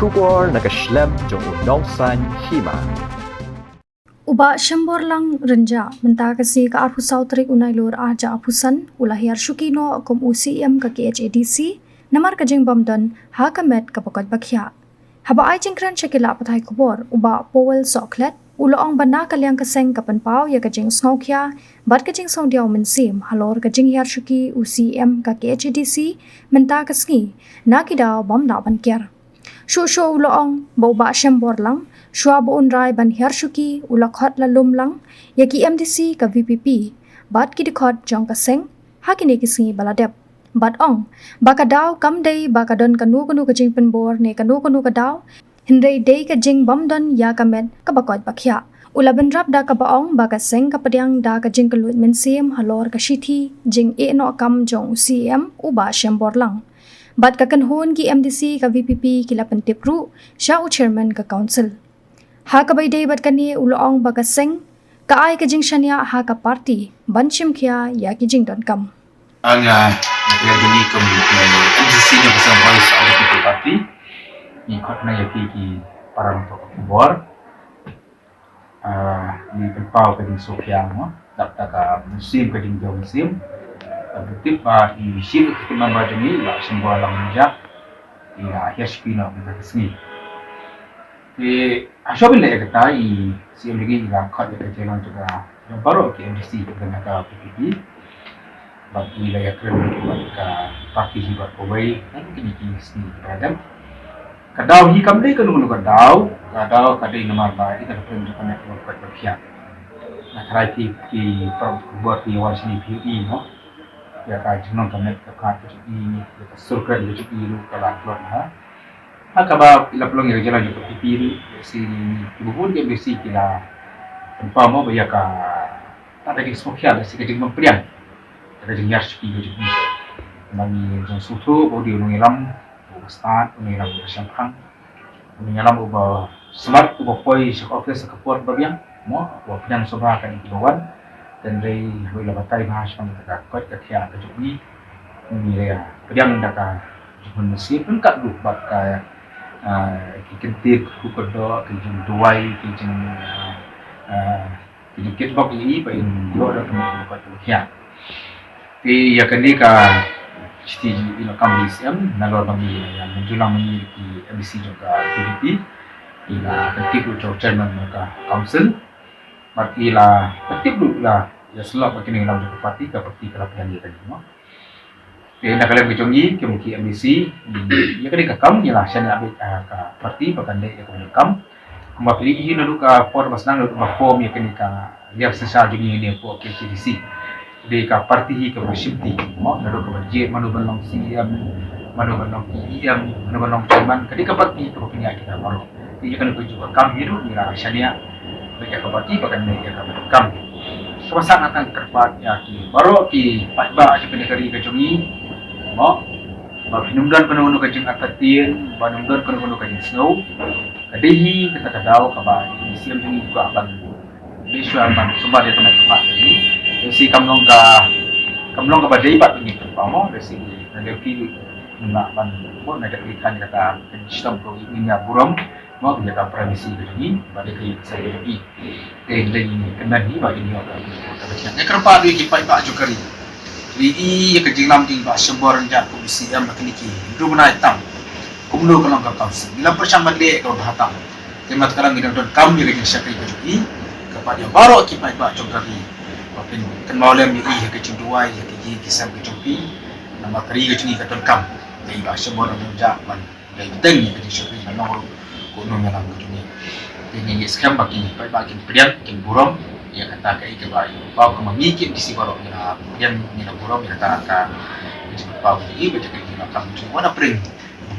Shubor nakaslem jong unong san hima. Uba shambor lang renja menta kasi ka arhu sautrik unai lur aja apusan ulahir shukino kom UCM ka KHADC namar ka jing bamdan ha ka met ka pakat bakhya haba ai jingkran chekila pathai khobor uba powel soklet uloong bana kalyang kaseng kapan pau ya ka jing snokya bat ka jing song diaw min sim halor ka jing yar shuki UCM ka KHADC menta kasngi nakidaw bam na ban kyar shu uloong boba shambor lang Shua buun rai ban hiarshuki ulakhot la lum lang yaki MDC ka VPP bat ki dikhot jong ka seng hakine kisngi baladep bat ong baka daw kam dei baka don kanu ka jing penbor ne kanu ka daw hindrei dei ka jing bamdon ya ka met ka bakot bakhya ulaban rap da ka baong baka seng ka padyang da ka jing kalut men sim halor ka shithi jing e no kam jong CM uba shambor lang bat ka kanhon ki MDC ka VPP kila pentipru sha u chairman ka council ha ka bay day bat kani uloong bagaseng kaay ka jing shanya ha ka party banchim kya ya ki jing don kam ang nagagani ko MCC niya pasang Voice of the People Party ni kot na yaki ki parang to kubor ni pagpao ka ding Sofia mo tapta ka musim ka ding daw musim pagtip pa i-ship ka timamba dini ba simbo lang niya ina hiaspina mo kasni Ashobil le kata I CM lagi ila kat le jalan juga yang baru ke MDC dengan ka PPP bagi wilayah keren ka parti hibat pawai dan kini sini beradam kadau hi kamle kan munu kadau kadai nomor ba ita pun juga nak buat berfiak nak try ki buat di awal sini PUI no ya ka jenong kamet ka kat PUI ka surkan le PUI lu kala keluar ha Hakaba ila pelong yang jalan juga pipiru si ibu dia besi kila tanpa mau bayar ka tak ada kesempatan si kejeng memprian ada jeng yar sepi kejeng ni nami jeng sutu bodi ungilam start ungilam sampang ungilam ubah smart ubah poi sek office sekepot babiang mo ubah pian sobra kan ibawan dan rei bila batai bahas pang ka kot ka khia kejeng ni ni ya pian ndaka jeng mesin pun kat lu bab ka kentir kukodo kejeng duai kejeng kitbok ini pain yo ada kemungkinan kuat ya ti ya kini ka sti ilo kam DCM nalor bagi yang menjulang memiliki MDC juga PDP ila kentir ucap chairman mereka council berarti lah kentir lah ya selok begini dalam parti ke parti kerapian dia tadi no nak kalian berjongi kemungkinan MDC ya kini kakam ialah saya ambil ke parti bahkan dia akan kam kembali ini lalu ke por basnang lalu ke form ya kini ke yang sesal jadi ini for KCDC di ke parti ke bersimti mau lalu ke budget manu benong CM manu benong IM manu benong chairman kini ke parti ke kini kita baru ini kan juga kam hidup ialah saya bagi ke parti bahkan dia akan kam sebesar akan kerpat ya ki baru ki patba si pendekari ke jongi mo pinumdan penuh kajing atatin banumdan penuh kajing snow kadehi kita kadau kaba siam jungi juga ban visual ban sumber dia temat tempat ini si kamlong ka badai bat ini pamo resi nanti nak ban pun ada ikan kata sistem ko ini buram mo kita premisi begini badai ke saya ini ini kena ni bagi ni orang kita kerpa di pak jukari Ii ya kejing lam ting ba sebor renjak komisi yang makiniki itu menai tam kumlo kalau kau kausi bila percamban le kau bahatam temat sekarang kita don kam ni lagi syakri kejuki kepada baru kipai ba jogari papin kan maulem ni ya kejing dua ya kejing kisam kejuki nama kari kejing ka don kam dei ba sebor renjak man dei teng ni kejing syakri nomor kuno ngalam kejing ini skam bagi bagi pedian kin burom ya kata kai ke bai pau ke mamikit di si barok ina yang ina burom ina taraka di pau di betul ke ina kam tu wana pring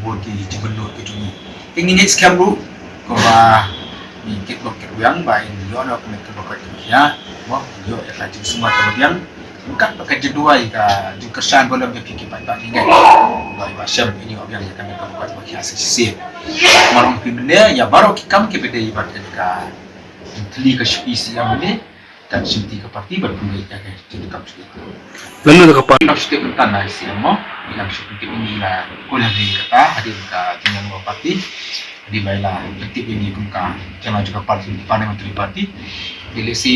buat di jembenut ke juni ingin ni skam bu ko ba ni kit bok ke yang bai yo na ko ke bok ke ya mo yo ya ka jing semua kemudian bukan pakai jeduai ka di kesan boleh ke kiki pai pai ngai bai ba syam ini objek yang kami ke bok ke asisi marong pimne ya barok kam ke bede ibat ka teli ke spesies yang ini dan senti ke parti berpulih jaga jadi kam sedikit. Lalu ke parti Kam sedikit tanah siamo, bilang seperti inilah kuliah di kata hadir ke tinggal parti Di baiklah tertib ini kumka jangan juga parti pandai menteri parti dilesi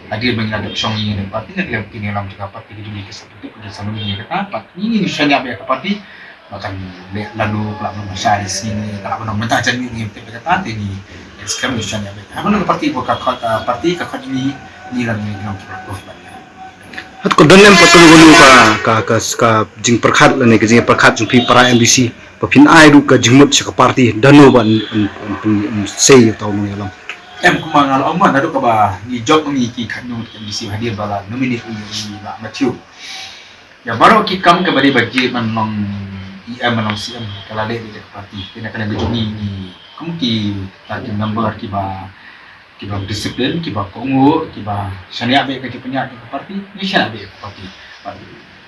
hadir mengenai opsi ini dan parti yang kini dalam juga parti di dunia seperti pada sama ini kata parti ini misalnya apa parti bahkan lalu pelakon masa di sini kalau menang mentah jadi ini kata ini sekarang misalnya apa nama parti bukan parti kakak ini lagi dalam juga Hat ko dan empat kulu ka jing perkhat la ne ka jing perkhat jumpi para MBC papin ai ru ka jingmut sa ka party dano ban sei tau no yalam em kuma ngal oma na do ka ba ni job ni ki khanyo ki bisi hadir bala nominate ni ba matiu ya baru ki kam ke bari baji man long em man long CM kala le di parti kena kena bejuni ni kum ki tadi number ki ba disiplin ki ba kongo ki ba syariat be ke punya ke parti ni syariat be parti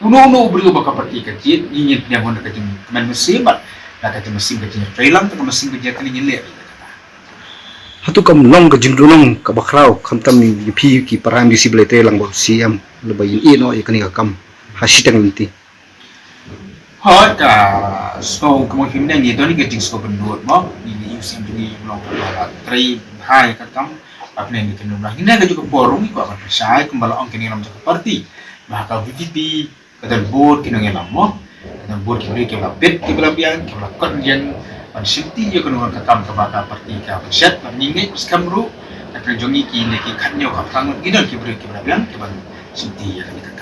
uno beri ba ka parti ke jit ni ni yang honda ke teman mesin ba la ka mesin ke jit trailang ke mesin ke jit kali ni le hatu kam long ka jing dunong ka bakrau kam tam ni pi ki para MBC blete lang ba CM lebayin ino ya kani ka kam hasitang linti hot so kemudian ni doni ke jing so bendut mo ni usim ni long ka trai hai katam apa yang dikenal ini ada juga forum itu akan percaya kembali orang kini dalam satu parti maka VVP kata board kini dalam mo kata board kini kita pet kita biang kita kerjaan pada senti je kena katam kebaka parti kita percaya meninggal sekamru kata jongi kini kita kanyo kapang kita biang kita senti ya kita